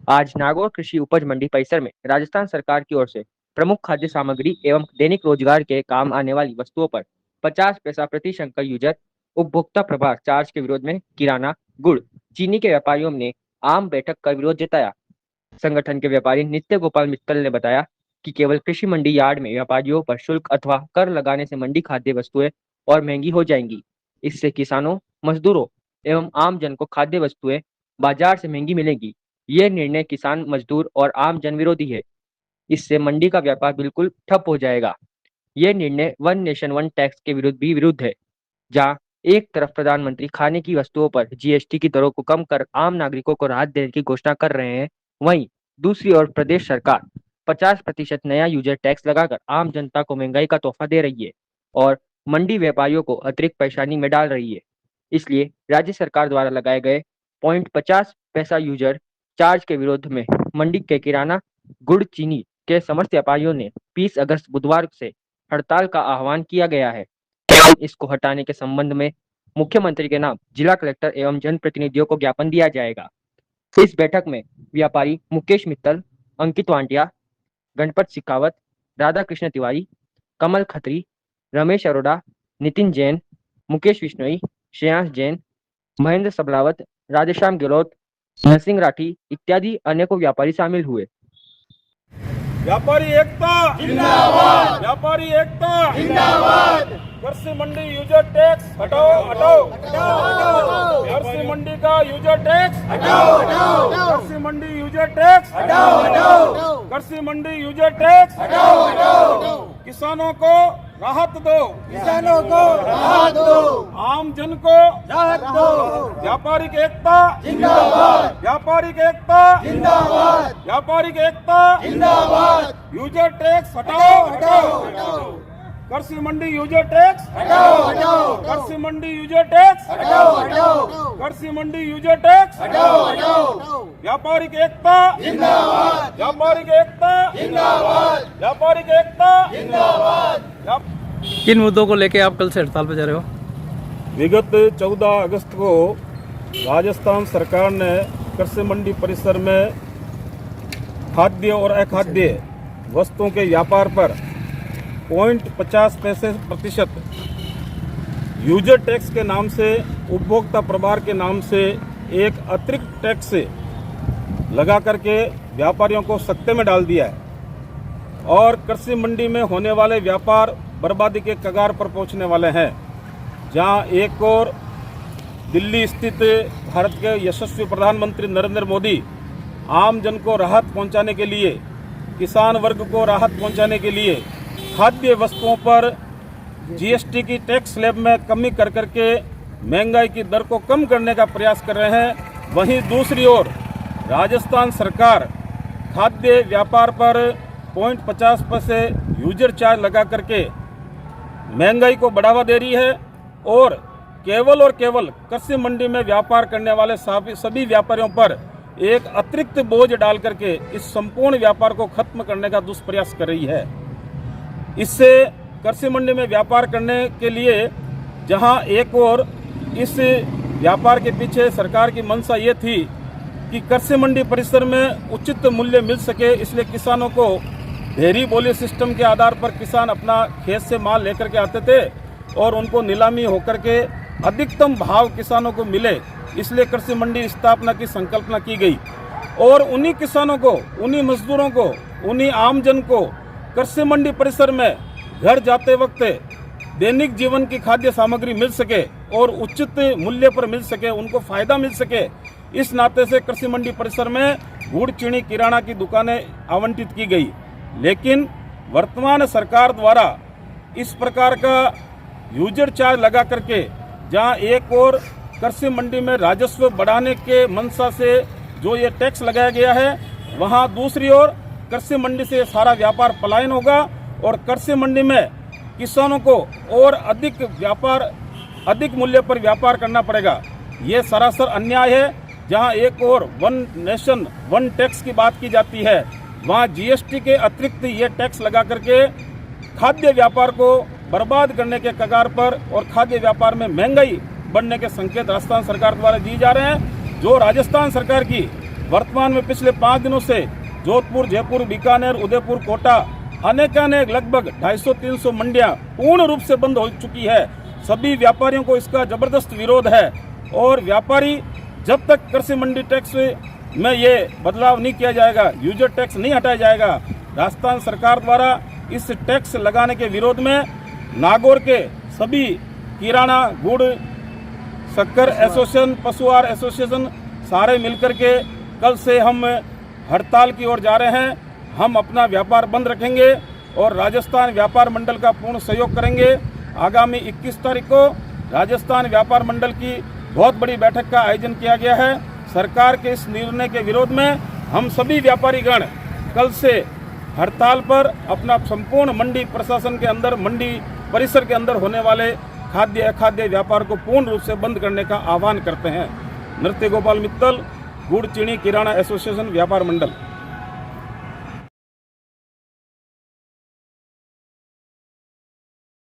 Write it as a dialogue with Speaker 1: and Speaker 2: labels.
Speaker 1: आज नागौर कृषि उपज मंडी परिसर में राजस्थान सरकार की ओर से प्रमुख खाद्य सामग्री एवं दैनिक रोजगार के काम आने वाली वस्तुओं पर 50 पैसा प्रति शंकर यूजर उपभोक्ता प्रभार चार्ज के विरोध में किराना, गुड़, चीनी के व्यापारियों ने आम बैठक कर विरोध जताया। संगठन के व्यापारी नित्य गोपाल मित्तल ने बताया कि केवल कृषि मंडी यार्ड में व्यापारियों पर शुल्क अथवा कर लगाने से मंडी खाद्य वस्तुएं और महंगी हो जाएंगी। इससे किसानों, मजदूरों एवं आम जन को खाद्य वस्तुएं बाजार से महंगी मिलेंगी। ये निर्णय किसान, मजदूर और आम जन विरोधी है। इससे मंडी का व्यापार बिल्कुल ठप हो जाएगा। ये निर्णय वन नेशन वन टैक्स के विरुद्ध है, जहां एक तरफ प्रधानमंत्री खाने की वस्तुओं पर जीएसटी की दरों को कम कर आम नागरिकों को राहत देने की घोषणा कर रहे हैं, वहीं दूसरी ओर प्रदेश सरकार 50% नया यूजर टैक्स लगाकर आम जनता को महंगाई का तोहफा दे रही है और मंडी व्यापारियों को अतिरिक्त परेशानी में डाल रही है। इसलिए राज्य सरकार द्वारा लगाए गए 0.50 पैसा यूजर चार्ज के विरोध में मंडी के किराना, गुड़, चीनी के समस्त व्यापारियों ने 20 अगस्त बुधवार से हड़ताल का आह्वान किया गया है। इसको हटाने के संबंध में मुख्यमंत्री के नाम जिला कलेक्टर एवं जनप्रतिनिधियों को ज्ञापन दिया जाएगा। इस बैठक में व्यापारी मुकेश मित्तल, अंकित वांटिया, गणपत सिखावत, राधा कृष्ण तिवारी, कमल खत्री, रमेश अरोड़ा, नितिन जैन, मुकेश विश्नोई, श्रेयांश जैन, महेंद्र सबलावत, राधेश्याम गहलोत, नरसिंह राठी इत्यादि अनेकों व्यापारी शामिल हुए।
Speaker 2: व्यापारी एकता जिंदाबाद, व्यापारी एकता जिंदाबाद। कृषि मंडी यूजर टैक्स हटाओ हटाओ हटाओ, कृषि मंडी का यूजर टैक्स हटाओ हटाओ, कृषि मंडी यूजर टैक्स हटाओ हटाओ, कृषि मंडी यूजर टैक्स हटाओ हटाओ। किसानों को राहत दो, किसानों को राहत दो, आम जन को राहत दो। व्यापारिक एकता जिंदाबाद, व्यापारिक एकता जिंदाबाद, व्यापारिक एकता जिंदाबाद। यूजर टैक्स हटाओ हटाओ हटाओ, कृषि मंडी यूजर टैक्स हटाओ हटाओ, कृषि मंडी यूजर टैक्स हटाओ हटाओ, कृषि मंडी यूजर टैक्स हटाओ हटाओ। व्यापारिक एकता जिंदाबाद, व्यापारिक एकता जिंदाबाद, व्यापारिक एकता जिंदाबाद।
Speaker 3: किन मुद्दों को लेके आप कल से हड़ताल पर जा रहे हो?
Speaker 2: विगत 14 अगस्त को राजस्थान सरकार ने कृषि मंडी परिसर में खाद्य और अखाद्य वस्तुओं के व्यापार पर 0.50 पैसे प्रतिशत यूजर टैक्स के नाम से, उपभोक्ता प्रभार के नाम से एक अतिरिक्त टैक्स लगा करके व्यापारियों को सख्ते में डाल दिया है और कृषि मंडी में होने वाले व्यापार बर्बादी के कगार पर पहुंचने वाले हैं। जहां एक और दिल्ली स्थित भारत के यशस्वी प्रधानमंत्री नरेंद्र मोदी आम जन को राहत पहुंचाने के लिए, किसान वर्ग को राहत पहुंचाने के लिए खाद्य वस्तुओं पर जीएसटी की टैक्स स्लैब में कमी कर करके महंगाई की दर को कम करने का प्रयास कर रहे हैं। वहीं दूसरी ओर राजस्थान सरकार खाद्य व्यापार पर 0.50 पैसे यूजर चार्ज लगा करके महंगाई को बढ़ावा दे रही है और केवल कृषि मंडी में व्यापार करने वाले सभी व्यापारियों पर एक अतिरिक्त बोझ डाल करके इस संपूर्ण व्यापार को खत्म करने का दुष्प्रयास कर रही है। इससे कृषि मंडी में व्यापार करने के लिए जहां एक और इस व्यापार के पीछे सरकार की मंशा ये थी कि कृषि मंडी परिसर में उचित मूल्य मिल सके, इसलिए किसानों को ढेरी बोली सिस्टम के आधार पर किसान अपना खेत से माल लेकर के आते थे और उनको नीलामी होकर के अधिकतम भाव किसानों को मिले, इसलिए कृषि मंडी स्थापना की संकल्पना की गई। और उन्हीं किसानों को, उन्हीं मजदूरों को, उन्हीं आम जन को कृषि मंडी परिसर में घर जाते वक्त दैनिक जीवन की खाद्य सामग्री मिल सके और उचित मूल्य पर मिल सके, उनको फायदा मिल सके, इस नाते से कृषि मंडी परिसर में गुड़, चीनी, किराना की दुकानें आवंटित की गई। लेकिन वर्तमान सरकार द्वारा इस प्रकार का यूजर चार्ज लगा करके जहां एक और कृषि मंडी में राजस्व बढ़ाने के मंशा से जो ये टैक्स लगाया गया है, वहां दूसरी ओर कृषि मंडी से सारा व्यापार पलायन होगा और कृषि मंडी में किसानों को और अधिक मूल्य पर व्यापार करना पड़ेगा। ये सरासर अन्याय है। जहां एक और वन नेशन वन टैक्स की बात की जाती है, वहां जीएसटी के अतिरिक्त ये टैक्स लगा करके खाद्य व्यापार को बर्बाद करने के कगार पर और खाद्य व्यापार में महंगाई बढ़ने के संकेत राजस्थान सरकार द्वारा दिए जा रहे हैं। जो राजस्थान सरकार की वर्तमान में पिछले 5 दिनों से जोधपुर, जयपुर, बीकानेर, उदयपुर, कोटा अनेकानेक लगभग 250-300 मंडियां पूर्ण रूप से बंद हो चुकी है। सभी व्यापारियों को इसका जबरदस्त विरोध है और व्यापारी जब तक कृषि मंडी टैक्स में ये बदलाव नहीं किया जाएगा, यूजर टैक्स नहीं हटाया जाएगा, राजस्थान सरकार द्वारा इस टैक्स लगाने के विरोध में नागौर के सभी किराना, गुड़, शक्कर एसोसिएशन, पशुआहार एसोसिएशन सारे मिलकर के कल से हम हड़ताल की ओर जा रहे हैं। हम अपना व्यापार बंद रखेंगे और राजस्थान व्यापार मंडल का पूर्ण सहयोग करेंगे। आगामी 21 तारीख को राजस्थान व्यापार मंडल की बहुत बड़ी बैठक का आयोजन किया गया है। सरकार के इस निर्णय के विरोध में हम सभी व्यापारीगण कल से हड़ताल पर अपना संपूर्ण मंडी प्रशासन के अंदर, मंडी परिसर के अंदर होने वाले खाद्य अखाद्य व्यापार को पूर्ण रूप से बंद करने का आह्वान करते हैं। नृत्य गोपाल मित्तल, गुड़ चीनी किराना एसोसिएशन व्यापार मंडल।